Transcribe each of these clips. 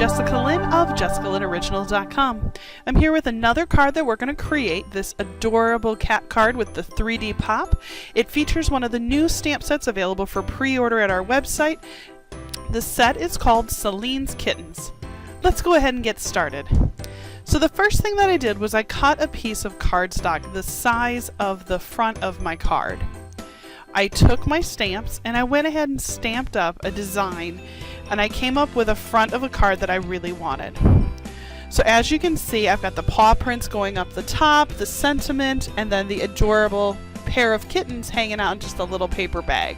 Jessica Lynn of JessicaLynnOriginal.com. I'm here with another card that we're going to create, this adorable cat card with the 3D pop. It features one of the new stamp sets available for pre-order at our website. The set is called Celine's Kittens. Let's go ahead and get started. So the first thing that I did was I cut a piece of cardstock the size of the front of my card. I took my stamps and I went ahead and stamped up a design, and I came up with a front of a card that I really wanted. So as you can see, I've got the paw prints going up the top, the sentiment, and then the adorable pair of kittens hanging out in just a little paper bag.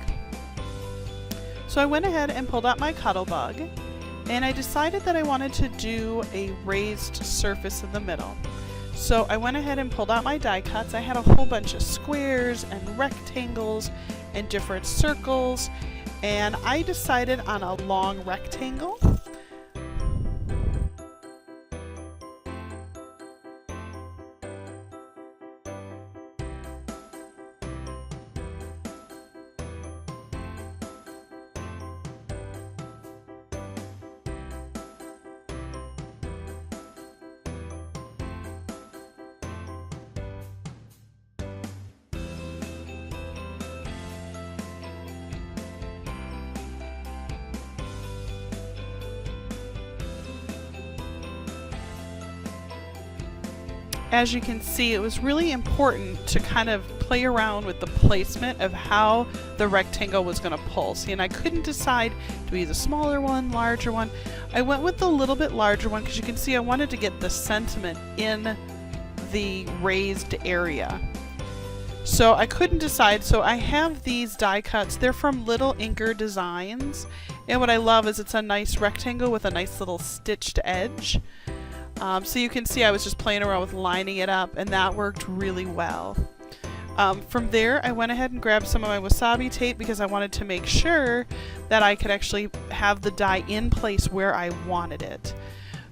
So I went ahead and pulled out my Cuddle Bug, and I decided that I wanted to do a raised surface in the middle. So I went ahead and pulled out my die cuts. I had a whole bunch of squares and rectangles and different circles, and I decided on a long rectangle. As you can see, it was really important to kind of play around with the placement of how the rectangle was going to pull. See, and I couldn't decide, do we use a smaller one, larger one? I went with the little bit larger one because you can see I wanted to get the sentiment in the raised area. So I couldn't decide, so I have these die cuts. They're from Little Inker Designs, and what I love is it's a nice rectangle with a nice little stitched edge. So you can see I was just playing around with lining it up, and that worked really well. From there, I went ahead and grabbed some of my wasabi tape because I wanted to make sure that I could actually have the die in place where I wanted it.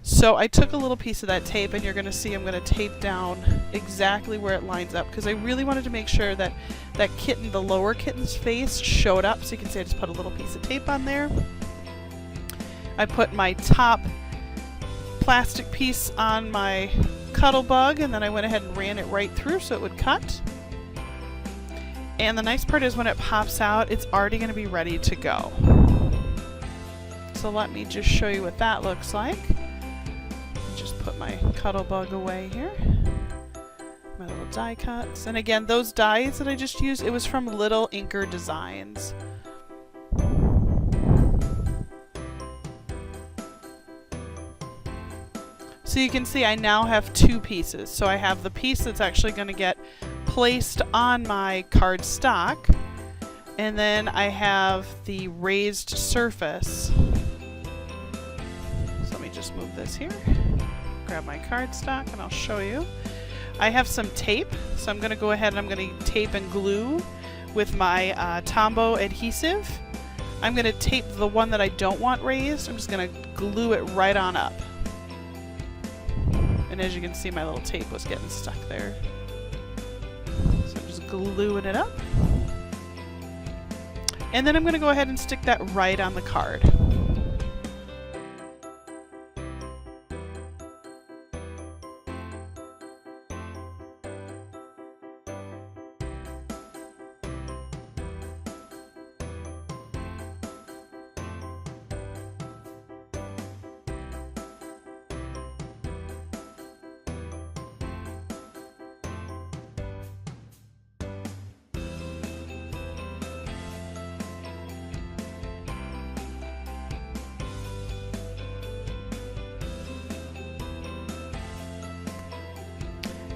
So I took a little piece of that tape, and you're going to see I'm going to tape down exactly where it lines up because I really wanted to make sure that that kitten, the lower kitten's face, showed up. So you can see I just put a little piece of tape on there. I put my top plastic piece on my Cuddle Bug, and then I went ahead and ran it right through so it would cut. And the nice part is when it pops out, it's already going to be ready to go. So let me just show you what that looks like. Just put my Cuddle Bug away here. My little die cuts. And again, those dies that I just used, it was from Little Inker Designs. So you can see I now have two pieces. So I have the piece that's actually going to get placed on my card stock, and then I have the raised surface. So let me just move this here, grab my card stock, and I'll show you. I have some tape, so I'm going to go ahead and I'm going to tape and glue with my Tombow adhesive. I'm going to tape the one that I don't want raised. I'm just going to glue it right on up. And as you can see, my little tape was getting stuck there. So I'm just gluing it up. And then I'm going to go ahead and stick that right on the card.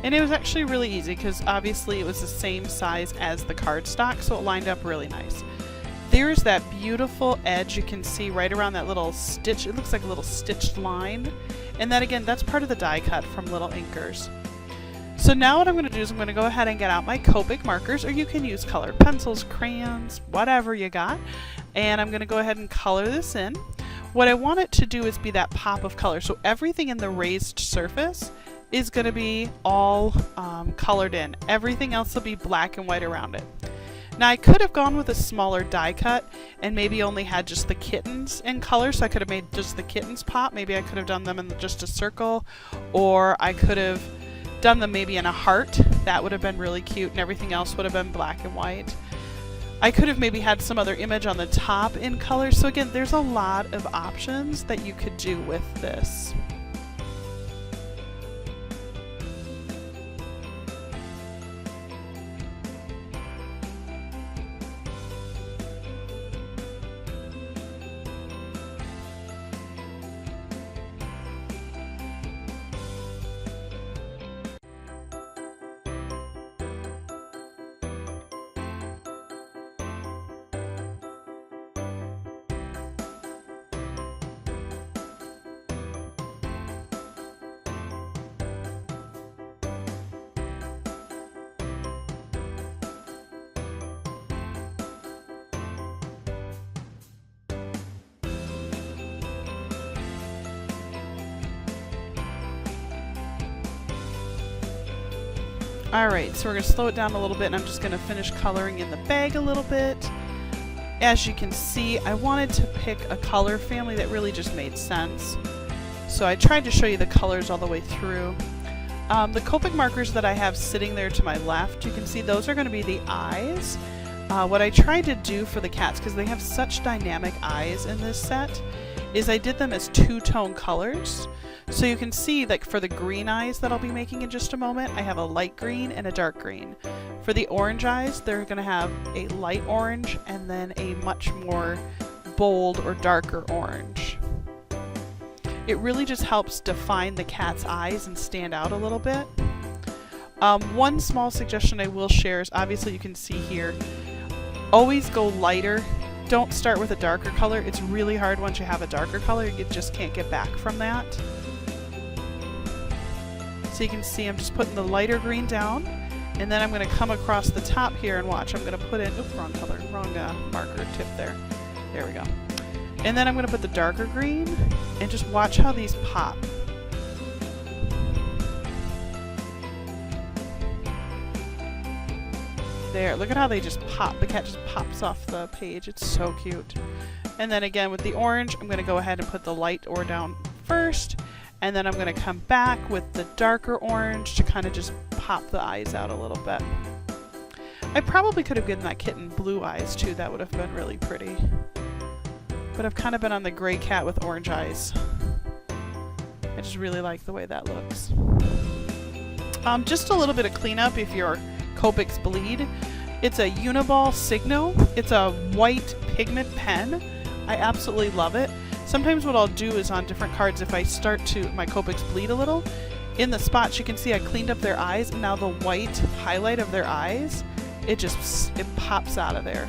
And it was actually really easy because obviously it was the same size as the cardstock, so it lined up really nice. There's that beautiful edge you can see right around that little stitch. It looks like a little stitched line. And that, again, that's part of the die cut from Little Inkers. So now what I'm going to do is I'm going to go ahead and get out my Copic markers, or you can use colored pencils, crayons, whatever you got. And I'm going to go ahead and color this in. What I want it to do is be that pop of color. So everything in the raised surface is going to be all colored in. Everything else will be black and white around it. Now I could have gone with a smaller die cut and maybe only had just the kittens in color, so I could have made just the kittens pop. Maybe I could have done them in just a circle, or I could have done them maybe in a heart. That would have been really cute, and everything else would have been black and white. I could have maybe had some other image on the top in color. So again, there's a lot of options that you could do with this. Alright, so we're going to slow it down a little bit, and I'm just going to finish coloring in the bag a little bit. As you can see, I wanted to pick a color family that really just made sense. So I tried to show you the colors all the way through. The Copic markers that I have sitting there to my left, you can see those are going to be the eyes. What I tried to do for the cats, because they have such dynamic eyes in this set, is I did them as two-tone colors. So you can see, like, for the green eyes that I'll be making in just a moment, I have a light green and a dark green. For the orange eyes, they're going to have a light orange and then a much more bold or darker orange. It really just helps define the cat's eyes and stand out a little bit. One small suggestion I will share is, obviously you can see here, always go lighter. Don't start with a darker color. It's really hard once you have a darker color. You just can't get back from that. So you can see I'm just putting the lighter green down, and then I'm going to come across the top here and watch. I'm going to put in, oops, wrong color, wrong marker tip there. There we go. And then I'm going to put the darker green and just watch how these pop. There, look at how they just pop. The cat just pops off the page. It's so cute. And then again with the orange, I'm going to go ahead and put the light or down first. And then I'm going to come back with the darker orange to kind of just pop the eyes out a little bit. I probably could have given that kitten blue eyes too. That would have been really pretty. But I've kind of been on the gray cat with orange eyes. I just really like the way that looks. Just a little bit of cleanup if your Copics bleed. It's a Uniball Signo. It's a white pigment pen. I absolutely love it. Sometimes what I'll do is on different cards, if I start to, my Copics bleed a little, in the spots you can see I cleaned up their eyes, and now the white highlight of their eyes, it pops out of there.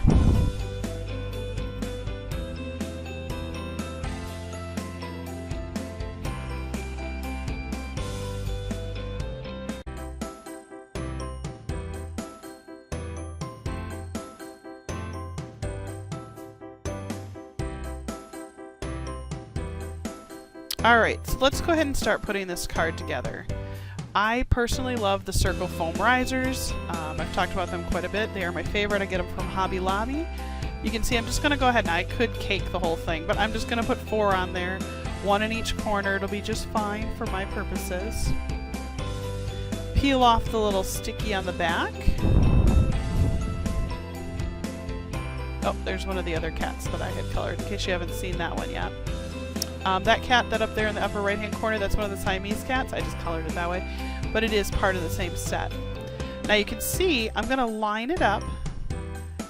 Alright, so let's go ahead and start putting this card together. I personally love the circle foam risers. I've talked about them quite a bit. They are my favorite. I get them from Hobby Lobby. You can see I'm just going to go ahead, and I could cake the whole thing, but I'm just going to put 4 on there, 1 in each corner. It'll be just fine for my purposes. Peel off the little sticky on the back. Oh, there's one of the other cats that I had colored, in case you haven't seen that one yet. That cat that up there in the upper right hand corner, that's one of the Siamese cats. I just colored it that way, but it is part of the same set. Now you can see I'm going to line it up,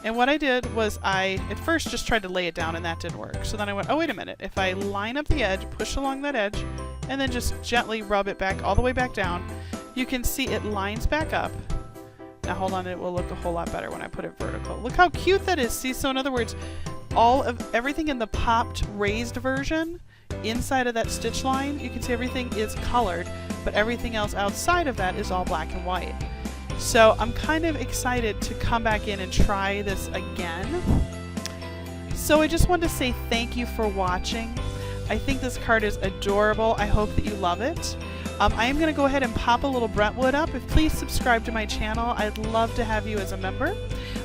and what I did was I at first just tried to lay it down, and that didn't work. So then I went, oh wait a minute, if I line up the edge, push along that edge, and then just gently rub it back all the way back down, you can see it lines back up. Now hold on, it will look a whole lot better when I put it vertical. Look how cute that is. See, so in other words, everything in the popped raised version inside of that stitch line, you can see everything is colored, but everything else outside of that is all black and white. So I'm kind of excited to come back in and try this again. So I just wanted to say thank you for watching. I think this card is adorable. I hope that you love it. I am going to go ahead and pop a little Brentwood up. Please subscribe to my channel. I'd love to have you as a member.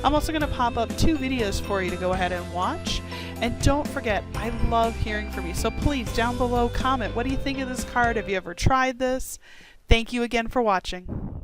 I'm also going to pop up 2 videos for you to go ahead and watch. And don't forget, I love hearing from you. So please, down below, comment. What do you think of this card? Have you ever tried this? Thank you again for watching.